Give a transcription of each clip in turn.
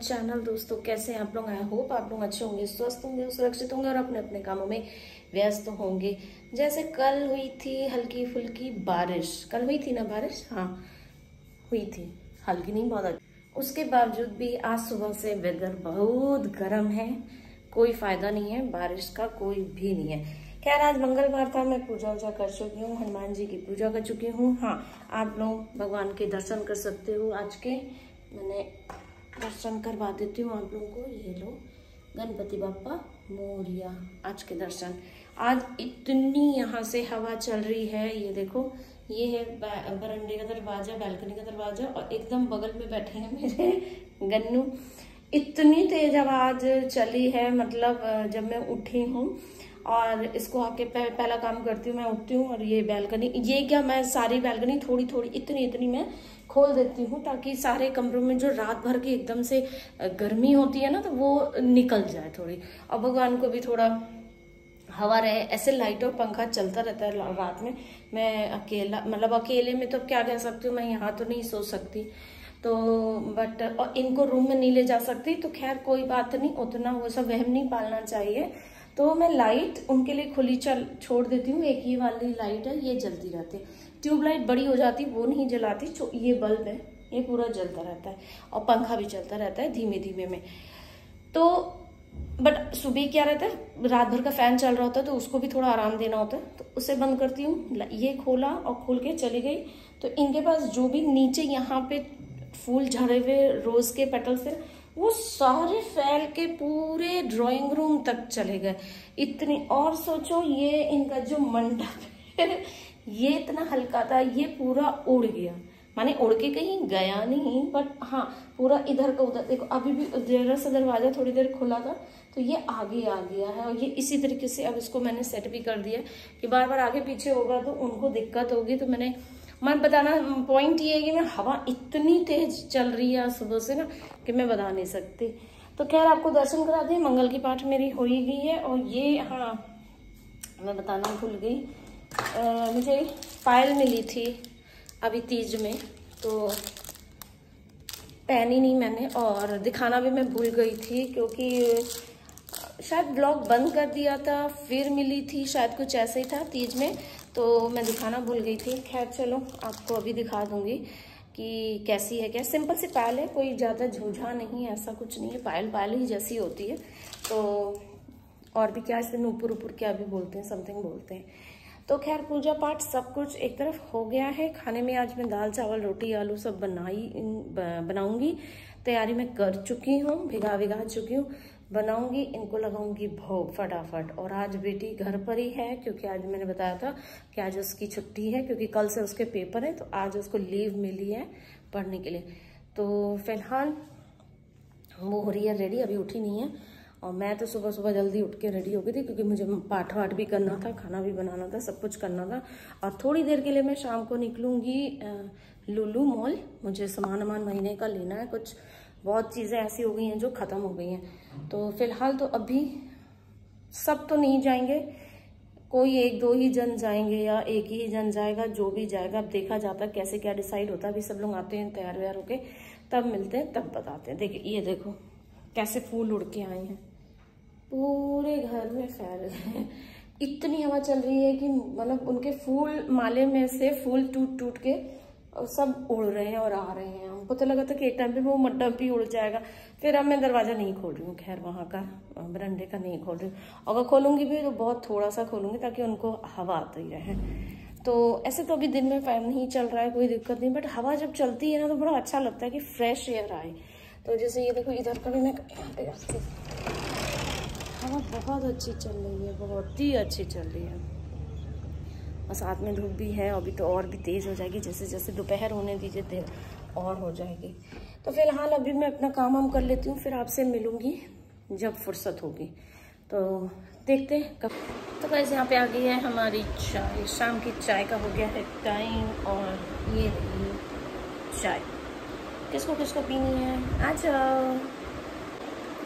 Channel. दोस्तों कैसे हैं आप लोग? आई होप आप लोग अच्छे होंगे, स्वस्थ होंगे, सुरक्षित होंगे और अपने अपने कामों में व्यस्त होंगे। जैसे कल हुई थी हल्की फुल्की बारिश, कल हुई थी ना बारिश? हाँ हुई थी, हल्की नहीं बहुत अच्छी। उसके बावजूद भी आज सुबह से वेदर बहुत गर्म है, कोई फायदा नहीं है बारिश का, कोई भी नहीं है। खैर आज मंगलवार था, मैं पूजा वूजा कर चुकी हूँ, हनुमान जी की पूजा कर चुकी हूँ। हाँ आप लोग भगवान के दर्शन कर सकते हो। आज के मैंने दर्शन करवा देती हूँ आप लोगों को। ये लो, गणपति बाप्पा मोरिया। आज के दर्शन, आज इतनी यहाँ से हवा चल रही है। ये देखो, ये है बरामदे का दरवाजा, बालकनी का दरवाजा, और एकदम बगल में बैठे हैं मेरे गन्नू। इतनी तेज आवाज चली है, मतलब जब मैं उठी हूँ और इसको आके पहला काम करती हूँ, मैं उठती हूँ और ये बालकनी, ये क्या, मैं सारी बालकनी थोड़ी थोड़ी इतनी मैं खोल देती हूँ ताकि सारे कमरों में जो रात भर की एकदम से गर्मी होती है ना, तो वो निकल जाए थोड़ी, और भगवान को भी थोड़ा हवा रहे। ऐसे लाइट और पंखा चलता रहता है रात में। मैं अकेला, मतलब अकेले में तो क्या कह सकती हूँ, मैं यहाँ तो नहीं सो सकती तो, बट और इनको रूम में नहीं ले जा सकती, तो खैर कोई बात नहीं, उतना वो सब वहम नहीं पालना चाहिए। तो मैं लाइट उनके लिए खुली छोड़ देती हूँ। एक ही वाली लाइट है, ये जलती रहती है। ट्यूबलाइट बड़ी हो जाती वो नहीं जलाती, जो ये बल्ब है ये पूरा जलता रहता है, और पंखा भी चलता रहता है धीमे धीमे में। तो बट सुबह क्या रहता है, रात भर का फैन चल रहा होता है तो उसको भी थोड़ा आराम देना होता है, तो उसे बंद करती हूँ। ये खोला और खोल के चली गई, तो इनके पास जो भी नीचे यहाँ पे फूल झड़े हुए रोज के पेटल्स थे, वो सारे फैल के पूरे ड्राइंग रूम तक चले गए। इतनी, और सोचो ये इनका जो मंडप है ये इतना हल्का था, ये पूरा उड़ गया। माने उड़ के कहीं गया नहीं, बट हाँ पूरा इधर का उधर। देखो अभी भी जरा सा दरवाजा थोड़ी देर खुला था तो ये आगे आ गया है, और ये इसी तरीके से अब इसको मैंने सेट भी कर दिया कि बार बार आगे पीछे होगा तो उनको दिक्कत होगी। तो मैंने बताना पॉइंट ये है कि मैं हवा इतनी तेज चल रही है सुबह से ना कि मैं बता नहीं सकती। तो खैर आपको दर्शन करा दें, मंगल की पाठ मेरी हो ही गई है। और ये, हाँ मैं बताना भूल गई, मुझे पायल मिली थी अभी तीज में, तो पहनी नहीं मैंने, और दिखाना भी मैं भूल गई थी क्योंकि शायद ब्लॉग बंद कर दिया था, फिर मिली थी, शायद कुछ ऐसे ही था तीज में, तो मैं दिखाना भूल गई थी। खैर चलो आपको अभी दिखा दूंगी कि कैसी है। क्या सिंपल सी पायल है, कोई ज़्यादा झूझा नहीं, ऐसा कुछ नहीं है, पायल ही जैसी होती है। तो और भी क्या, इसे नूपुर ऊपर क्या भी बोलते हैं, समथिंग बोलते हैं। तो खैर पूजा पाठ सब कुछ एक तरफ हो गया है। खाने में आज मैं दाल चावल रोटी आलू सब बनाऊंगी, तैयारी मैं कर चुकी हूँ, भिगा चुकी हूँ, बनाऊंगी, इनको लगाऊंगी भोग फटाफट। और आज बेटी घर पर ही है क्योंकि आज मैंने बताया था कि आज उसकी छुट्टी है, क्योंकि कल से उसके पेपर है, तो आज उसको लीव मिली है पढ़ने के लिए। तो फिलहाल वो हो रही है रेडी, अभी उठी नहीं है। और मैं तो सुबह सुबह जल्दी उठ के रेडी हो गई थी क्योंकि मुझे पाठ वाठ भी करना था, खाना भी बनाना था, सब कुछ करना था। और थोड़ी देर के लिए मैं शाम को निकलूंगी लुलु मॉल, मुझे सामान महीने का लेना है। कुछ बहुत चीज़ें ऐसी हो गई हैं जो ख़त्म हो गई हैं। तो फिलहाल तो अभी सब तो नहीं जाएंगे, कोई एक दो ही जन जाएंगे या एक ही जन जाएगा, जो भी जाएगा अब देखा जाता है कैसे क्या डिसाइड होता है। अभी सब लोग आते हैं तैयार व्यार होके, तब मिलते हैं, तब बताते हैं। देखिए ये देखो कैसे फूल उड़ के आए हैं, पूरे घर में फैल गए हैं। इतनी हवा चल रही है कि मतलब उनके फूल माले में से फूल टूट के सब उड़ रहे हैं और आ रहे हैं। हमको तो लगा था कि एक टाइम पे वो मंडप भी उड़ जाएगा। फिर अब मैं दरवाजा नहीं खोल रही हूँ, खैर वहाँ का बरंडे का नहीं खोल रही हूँ। अगर खोलूंगी भी तो बहुत थोड़ा सा खोलूंगी ताकि उनको हवा आती रहे। तो ऐसे तो अभी दिन में फैन नहीं चल रहा है, कोई दिक्कत नहीं, बट हवा जब चलती है ना तो बड़ा अच्छा लगता है कि फ्रेश एयर आए। तो जैसे ये देखो इधर का भी मैं यहाँ पे रखती हूँ, हवा बहुत अच्छी चल रही है, बहुत ही अच्छी चल रही है। और साथ में धूप भी है, अभी तो और भी तेज़ हो जाएगी, जैसे जैसे दोपहर होने दीजिए देर और हो जाएगी। तो फिलहाल अभी मैं अपना काम वाम कर लेती हूँ, फिर आपसे मिलूँगी जब फुर्सत होगी। तो देखते हैं कब। तो वैसे यहाँ पे आ गई है हमारी चाय, शाम की चाय का हो गया है टाइम। और ये चाय किसको किसको पीनी है आज।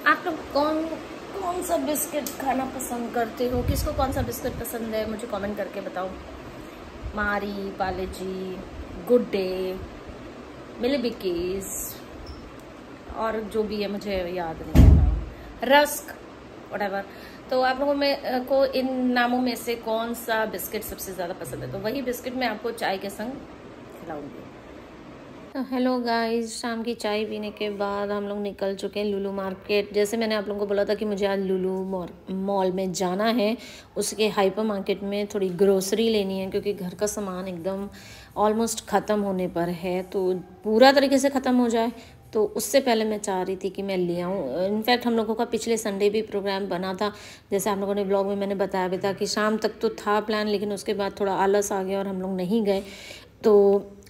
आप लोग कौन सा बिस्किट खाना पसंद करते हो, किसको कौन सा बिस्किट पसंद है मुझे कमेंट करके बताओ। मारी, पार्ले जी, गुड डे, मिली बिकीज और जो भी है मुझे याद नहीं है नाम, रस्क व्हाटएवर। तो आप लोगों में को इन नामों में से कौन सा बिस्किट सबसे ज़्यादा पसंद है, तो वही बिस्किट मैं आपको चाय के संग खिलाऊंगी। तो हेलो गाइस, शाम की चाय पीने के बाद हम लोग निकल चुके हैं लुलु मार्केट। जैसे मैंने आप लोगों को बोला था कि मुझे आज लुलु मॉल में जाना है, उसके हाइपर मार्केट में थोड़ी ग्रोसरी लेनी है, क्योंकि घर का सामान एकदम ऑलमोस्ट ख़त्म होने पर है। तो पूरा तरीके से ख़त्म हो जाए तो उससे पहले मैं चाह रही थी कि मैं ले आऊँ। इनफैक्ट हम लोगों का पिछले संडे भी प्रोग्राम बना था, जैसे आप लोगों ने ब्लॉग में मैंने बताया भी था कि शाम तक तो था प्लान, लेकिन उसके बाद थोड़ा आलस आ गया और हम लोग नहीं गए। तो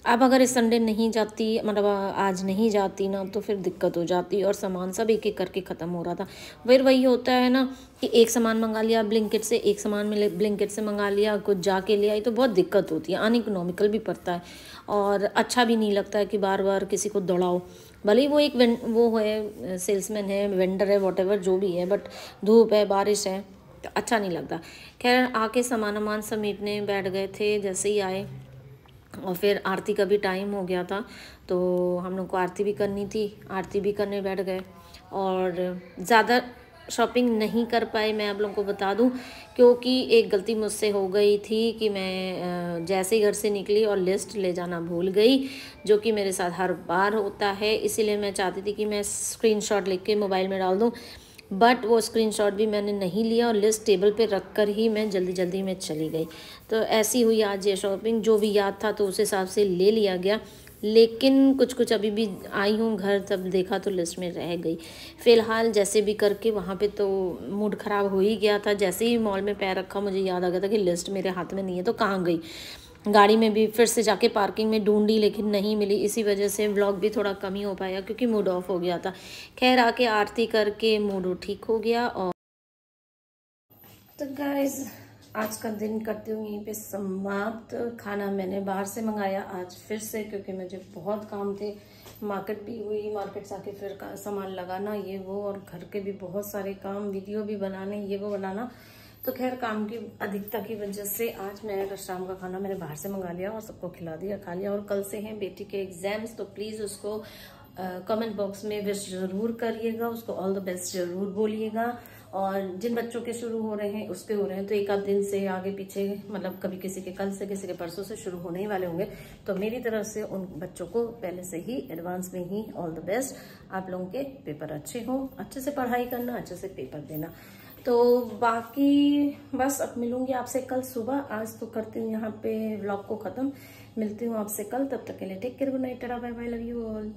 अब अगर इस संडे नहीं जाती, मतलब आज नहीं जाती ना, तो फिर दिक्कत हो जाती और सामान सब एक एक करके ख़त्म हो रहा था। फिर वही होता है ना कि एक सामान मंगा लिया ब्लिंकिट से, एक सामान में ब्लिंकिट से मंगा लिया, कुछ जाके ले आई, तो बहुत दिक्कत होती है, अनइकोनॉमिकल भी पड़ता है और अच्छा भी नहीं लगता है कि बार बार किसी को दौड़ाओ। भले ही वो एक वो है, सेल्समैन है, वेंडर है, वॉटेवर जो भी है, बट धूप है, बारिश है, तो अच्छा नहीं लगता। खैर आके सामान वामान समेटने बैठ गए थे, जैसे ही आए और फिर आरती का भी टाइम हो गया था, तो हम लोग को आरती भी करनी थी, आरती भी करने बैठ गए और ज़्यादा शॉपिंग नहीं कर पाए, मैं आप लोगों को बता दूं, क्योंकि एक गलती मुझसे हो गई थी कि मैं जैसे ही घर से निकली और लिस्ट ले जाना भूल गई, जो कि मेरे साथ हर बार होता है। इसीलिए मैं चाहती थी कि मैं स्क्रीनशॉट लेके मोबाइल में डाल दूं, बट वो स्क्रीनशॉट भी मैंने नहीं लिया और लिस्ट टेबल पे रख कर ही मैं जल्दी जल्दी में चली गई। तो ऐसी हुई आज ये शॉपिंग, जो भी याद था तो उस हिसाब से ले लिया गया, लेकिन कुछ कुछ अभी भी आई हूँ घर, तब देखा तो लिस्ट में रह गई। फ़िलहाल जैसे भी करके वहाँ पे तो मूड ख़राब हो ही गया था। जैसे ही मॉल में पैर रखा मुझे याद आ गया था कि लिस्ट मेरे हाथ में नहीं है, तो कहाँ गई। गाड़ी में भी फिर से जाके पार्किंग में ढूंढी, लेकिन नहीं मिली। इसी वजह से व्लॉग भी थोड़ा कम ही हो पाया, क्योंकि मूड ऑफ हो गया था। खैर आके आरती करके मूड ठीक हो गया। और तो गाइस आज का दिन करती हूँ यहीं पे समाप्त। खाना मैंने बाहर से मंगाया आज फिर से, क्योंकि मुझे बहुत काम थे। मार्केट भी हुई, मार्केट से आके फिर सामान लगाना ये वो, और घर के भी बहुत सारे काम, वीडियो भी बनाने ये वो बनाना। तो खैर काम की अधिकता की वजह से आज मैं शाम का खाना मैंने बाहर से मंगा लिया और सबको खिला दिया, खा लिया। और कल से हैं बेटी के एग्जाम्स, तो प्लीज़ उसको कमेंट बॉक्स में विश जरूर करिएगा, उसको ऑल द बेस्ट जरूर बोलिएगा। और जिन बच्चों के शुरू हो रहे हैं, उसके हो रहे हैं, तो एक आध दिन से आगे पीछे, मतलब कभी किसी के कल से, किसी के परसों से शुरू होने ही वाले होंगे। तो मेरी तरफ से उन बच्चों को पहले से ही एडवांस में ही ऑल द बेस्ट। आप लोगों के पेपर अच्छे हों, अच्छे से पढ़ाई करना, अच्छे से पेपर देना। तो बाकी बस अब मिलूंगी आपसे कल सुबह। आज तो करती हूँ यहाँ पे व्लॉग को खत्म, मिलती हूँ आपसे कल। तब तक के लिए take care, good night, tata bye bye, love you all.